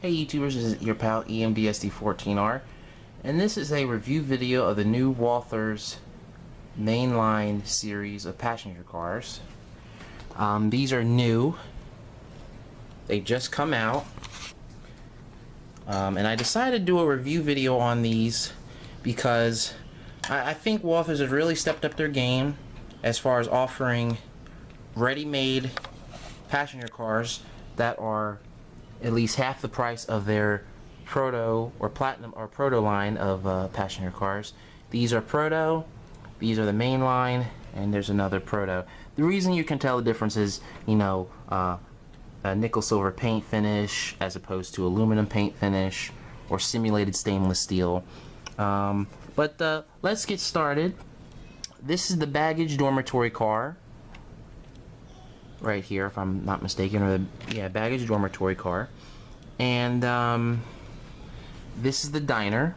Hey YouTubers, this is your pal EMDSD14R, and this is a review video of the new Walthers Mainline series of passenger cars. These are new. They just come out. And I decided to do a review video on these because I think Walthers has really stepped up their game as far as offering ready-made passenger cars that are at least half the price of their proto or platinum or proto line of passenger cars. These are proto, these are the mainline, and there's another proto. The reason you can tell the difference is, you know, a nickel silver paint finish as opposed to aluminum paint finish or simulated stainless steel. But let's get started. This is the baggage dormitory car right here, if I'm not mistaken, or the baggage dormitory car. And this is the diner.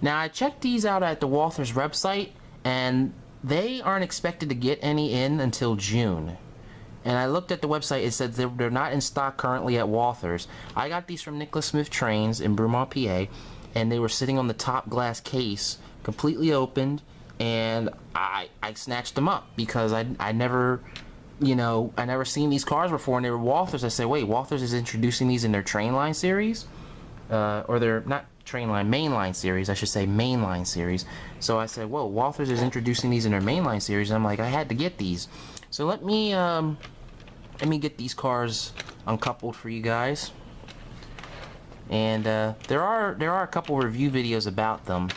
Now I checked these out at the Walthers website, and they aren't expected to get any in until June. And I looked at the website, it said they're not in stock currently at Walthers. I got these from Nicholas Smith Trains in Brumont, PA, and they were sitting on the top glass case, completely opened, and I snatched them up because I never, you know, I never seen these cars before, and they were Walthers. I said, wait, Walthers is introducing these in their Trainline series? Or their, not Trainline, Mainline series, I should say Mainline series. So I said, whoa, Walthers is introducing these in their Mainline series. And I'm like, I had to get these. So let me get these cars uncoupled for you guys. And there are a couple review videos about them.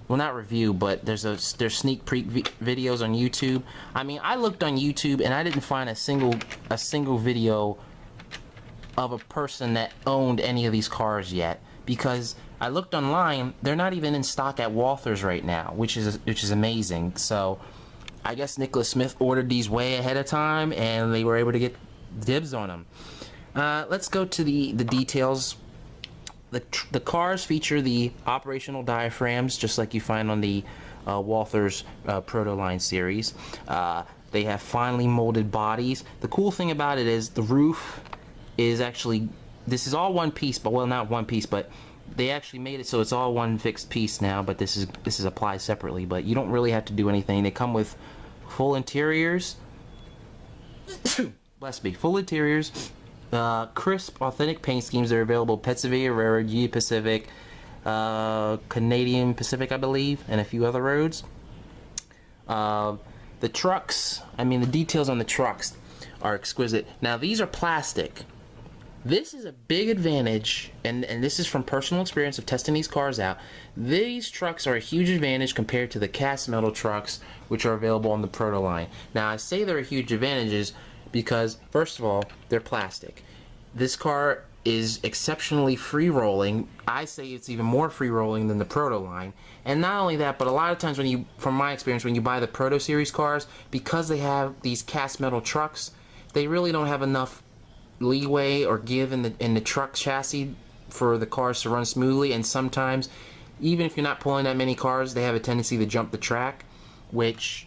Well, not review, but there's sneak peek videos on YouTube. I mean, I looked on YouTube and I didn't find a single video of a person that owned any of these cars yet, because I looked online, they're not even in stock at Walthers right now, which is amazing. So I guess Nicholas Smith ordered these way ahead of time and they were able to get dibs on them. Let's go to the details. The cars feature the operational diaphragms, just like you find on the Walthers Proto Line series. They have finely molded bodies. The cool thing about it is the roof is actually, this is all one piece, but well, not one piece, but they actually made it so it's all one fixed piece now, but this is applied separately, but you don't really have to do anything. They come with full interiors. Bless me. Full interiors. Crisp, authentic paint schemes. They're available Pennsylvania Railroad, Union Pacific, Canadian Pacific, I believe, and a few other roads. The trucks, I mean, the details on the trucks are exquisite. Now, these are plastic. This is a big advantage, and this is from personal experience of testing these cars out. These trucks are a huge advantage compared to the cast metal trucks, which are available on the Proto line. Now, I say they're a huge advantage because, first of all, they're plastic. This car is exceptionally free-rolling. I say it's even more free-rolling than the Proto line. And not only that, but a lot of times when you, from my experience, when you buy the Proto series cars, because they have these cast metal trucks, they really don't have enough leeway or give in the truck chassis for the cars to run smoothly, and sometimes, even if you're not pulling that many cars, they have a tendency to jump the track, which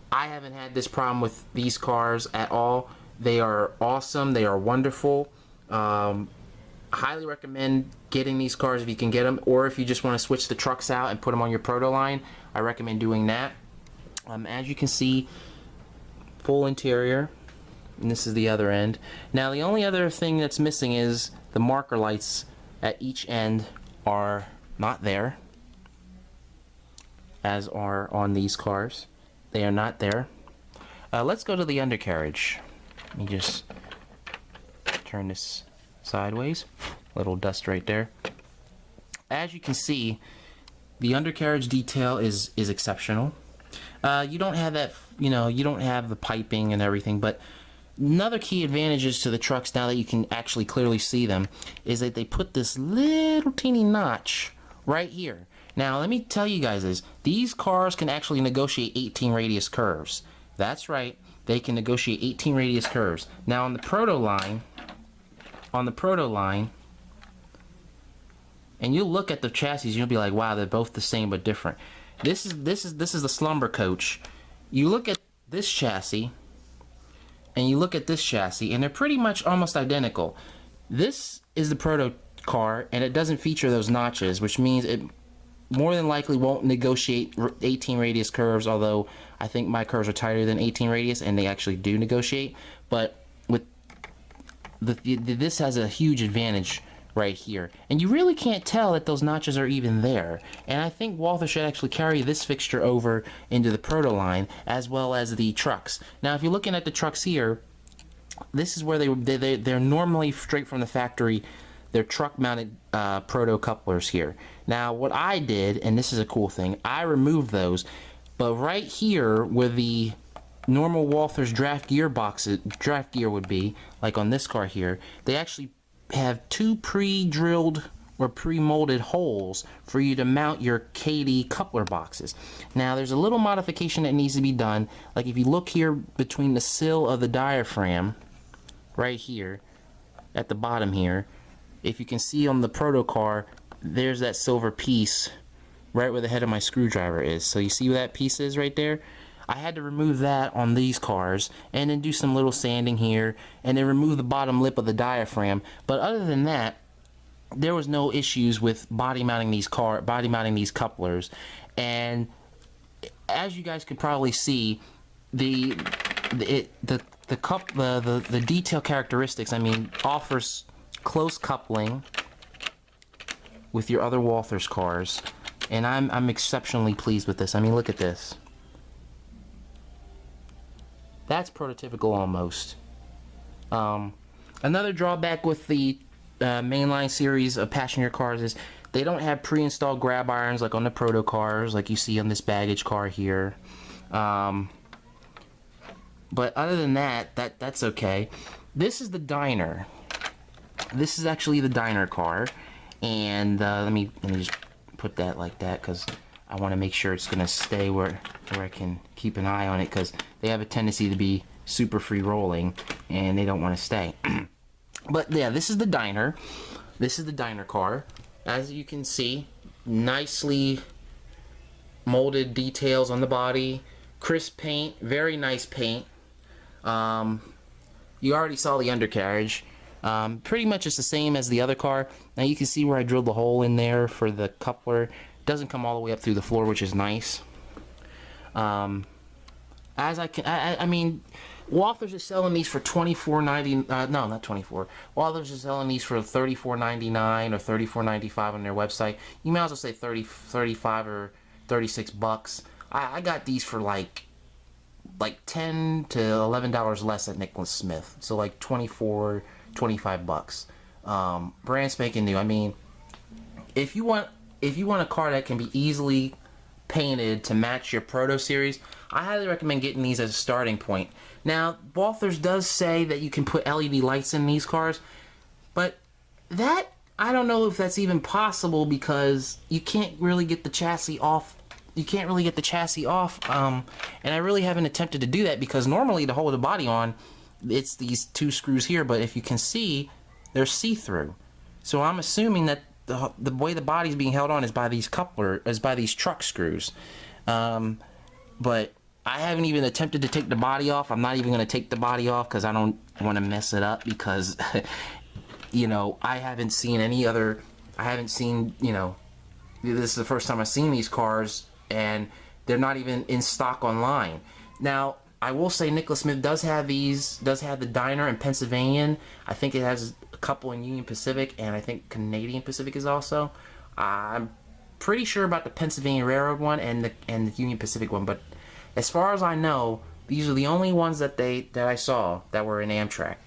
I haven't had this problem with these cars at all. They are awesome. They are wonderful. Highly recommend getting these cars if you can get them, or if you just want to switch the trucks out and put them on your Proto line, I recommend doing that. As you can see, full interior, and this is the other end. Now, the only other thing that's missing is the marker lights at each end are not there, as are on these cars. They are not there. Let's go to the undercarriage. Let me just turn this sideways. A little dust right there. As you can see, the undercarriage detail is exceptional. You don't have that, you know, you don't have the piping and everything, but another key advantages to the trucks, now that you can actually clearly see them, is that they put this little teeny notch right here. Now, let me tell you guys this. These cars can actually negotiate 18 radius curves. That's right. They can negotiate 18 radius curves. Now, on the Proto line, and you'll look at the chassis, you'll be like, wow, they're both the same but different. This is the slumber coach. You look at this chassis, and you look at this chassis, and they're pretty much almost identical. This is the proto car, and it doesn't feature those notches, which means it more than likely won't negotiate 18 radius curves, although I think my curves are tighter than 18 radius, and they actually do negotiate. But with this has a huge advantage right here, and you really can't tell that those notches are even there. And I think Walthers should actually carry this fixture over into the proto line as well as the trucks. Now, if you're looking at the trucks here, this is where they're normally straight from the factory. They're truck mounted proto couplers here. Now what I did, and this is a cool thing, I removed those, but right here where the normal Walthers draft gear would be, like on this car here, they actually have two pre-drilled or pre-molded holes for you to mount your KD coupler boxes. Now there's a little modification that needs to be done. Like if you look here between the sill of the diaphragm, right here at the bottom here, if you can see on the proto car, there's that silver piece right where the head of my screwdriver is. So you see where that piece is right there? I had to remove that on these cars and then do some little sanding here and then remove the bottom lip of the diaphragm. But other than that, there was no issues with body mounting these couplers. And as you guys could probably see, the detail characteristics, I mean, offers close coupling with your other Walthers cars, and I'm exceptionally pleased with this. I mean, look at this. That's prototypical almost. Another drawback with the mainline series of passenger cars is they don't have pre-installed grab irons like on the proto cars, like you see on this baggage car here. But other than that, that's okay. This is the diner. This is actually the diner car, and let me just put that like that because I want to make sure it's gonna stay where I can keep an eye on it, because they have a tendency to be super free rolling and they don't want to stay. But yeah, this is the diner. This is the diner car. As you can see, nicely molded details on the body, crisp paint, very nice paint. You already saw the undercarriage. Pretty much it's the same as the other car. Now you can see where I drilled the hole in there for the coupler. It doesn't come all the way up through the floor, which is nice. I mean, Walthers is selling these for $24.90. No, not 24. Walthers is selling these for $34.99 or $34.95 on their website. You may as well say 35 or 36 bucks. I got these for like $10 to $11 less at Nicholas Smith. So like 24, 25 bucks. Brand spanking new. I mean, if you want a car that can be easily painted to match your Proto series, I highly recommend getting these as a starting point. Now, Walthers does say that you can put LED lights in these cars, but that, I don't know if that's even possible, because you can't really get the chassis off. You can't really get the chassis off, and I really haven't attempted to do that, because normally to hold the body on, it's these two screws here, but if you can see, they're see-through. So I'm assuming that the way the body's being held on is by these truck screws. But I haven't even attempted to take the body off. I'm not even going to take the body off because I don't want to mess it up, because you know, I haven't seen, you know, this is the first time I've seen these cars, and they're not even in stock online. Now, I will say Nicholas Smith does have the diner in Pennsylvania. I think it has a couple in Union Pacific, and I think Canadian Pacific is also. I'm pretty sure about the Pennsylvania Railroad one and the Union Pacific one, but as far as I know, these are the only ones that I saw that were in Amtrak.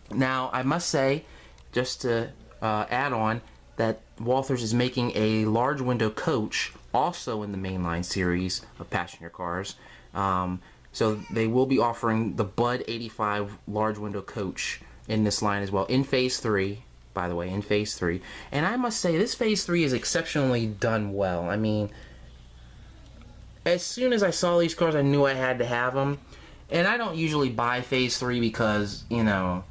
Now, I must say, just to add on, that Walthers is making a large window coach also in the mainline series of passenger cars. So they will be offering the Bud 85 large window coach in this line as well, in Phase 3, by the way, in Phase 3. And I must say, this Phase 3 is exceptionally done well. I mean, as soon as I saw these cars, I knew I had to have them. And I don't usually buy Phase 3 because, you know,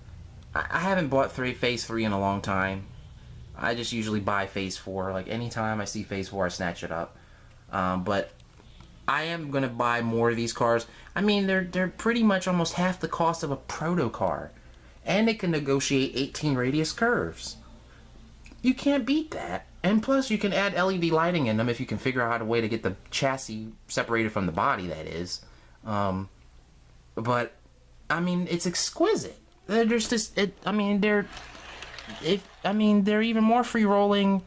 I haven't bought Phase 3 in a long time. I just usually buy Phase 4. Like, anytime I see Phase 4, I snatch it up. But I am going to buy more of these cars. I mean, they're pretty much almost half the cost of a proto car. and they can negotiate 18 radius curves. You can't beat that. And plus, you can add LED lighting in them if you can figure out a way to get the chassis separated from the body, that is. But, I mean, it's exquisite. There's just, they're even more free-rolling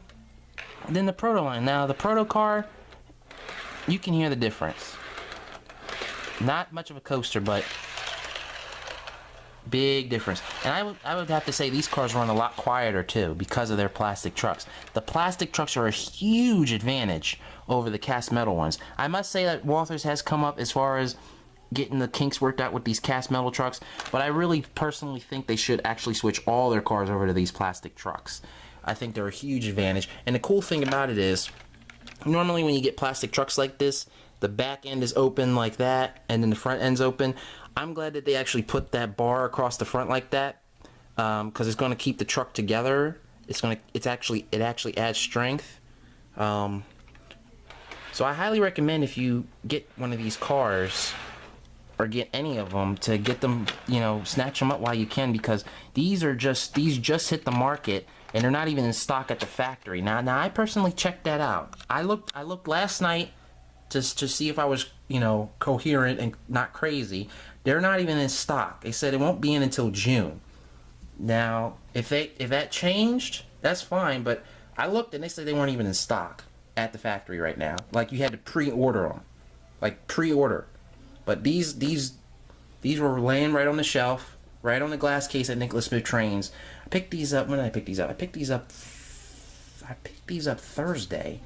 than the Proto line. Now, the Proto car, you can hear the difference. Not much of a coaster, but big difference. And I would have to say these cars run a lot quieter too because of their plastic trucks. The plastic trucks are a huge advantage over the cast metal ones. I must say that Walthers has come up as far as getting the kinks worked out with these cast metal trucks, but I really personally think they should actually switch all their cars over to these plastic trucks. I think they're a huge advantage. And the cool thing about it is, normally when you get plastic trucks like this, the back end is open like that, and then the front end's open. I'm glad that they actually put that bar across the front like that, because it's going to keep the truck together. It actually adds strength. So I highly recommend, if you get one of these cars, or get any of them, to get them, snatch them up while you can, because these just hit the market and they're not even in stock at the factory. Now I personally checked that out. I looked last night to see if I was, coherent and not crazy. They're not even in stock. They said it won't be in until June. Now, if that changed, that's fine, but I looked and they said they weren't even in stock at the factory right now. Like, you had to pre-order them. Like, pre-order. But these were laying right on the shelf, right on the glass case at Nicholas Smith Trains. I picked these up. When did I pick these up? I picked these up Thursday.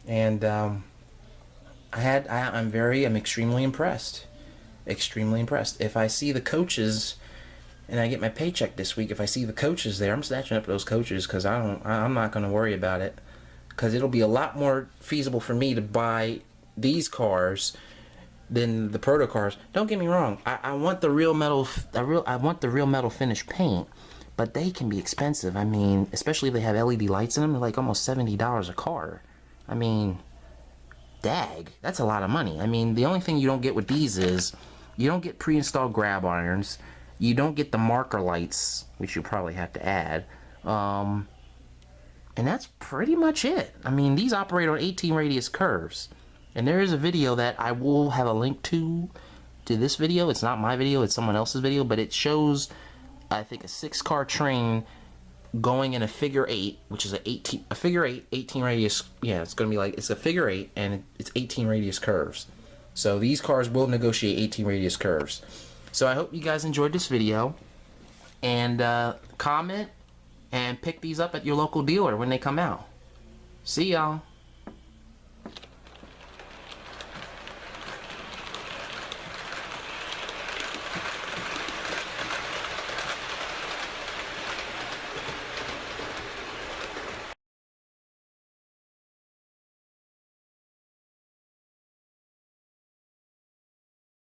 And I'm extremely impressed. Extremely impressed. If I see the coaches, and I get my paycheck this week, if I see the coaches there, I'm snatching up those coaches, because I'm not going to worry about it, because it'll be a lot more feasible for me to buy these cars than the Proto cars. Don't get me wrong. I want the real metal. I want the real metal finish paint, but they can be expensive. I mean, especially if they have LED lights in them, they're like almost $70 a car. I mean, dag, that's a lot of money. I mean, the only thing you don't get with these is you don't get pre-installed grab irons. You don't get the marker lights, which you probably have to add. And that's pretty much it. I mean, these operate on 18 radius curves. And there is a video that I will have a link to this video. It's not my video, it's someone else's video, but it shows, I think, a 6-car train going in a figure 8, which is a figure 8, 18 radius. Yeah, it's going to be like, it's a figure 8, and it's 18 radius curves. So these cars will negotiate 18 radius curves. So I hope you guys enjoyed this video, and comment and pick these up at your local dealer when they come out. See y'all.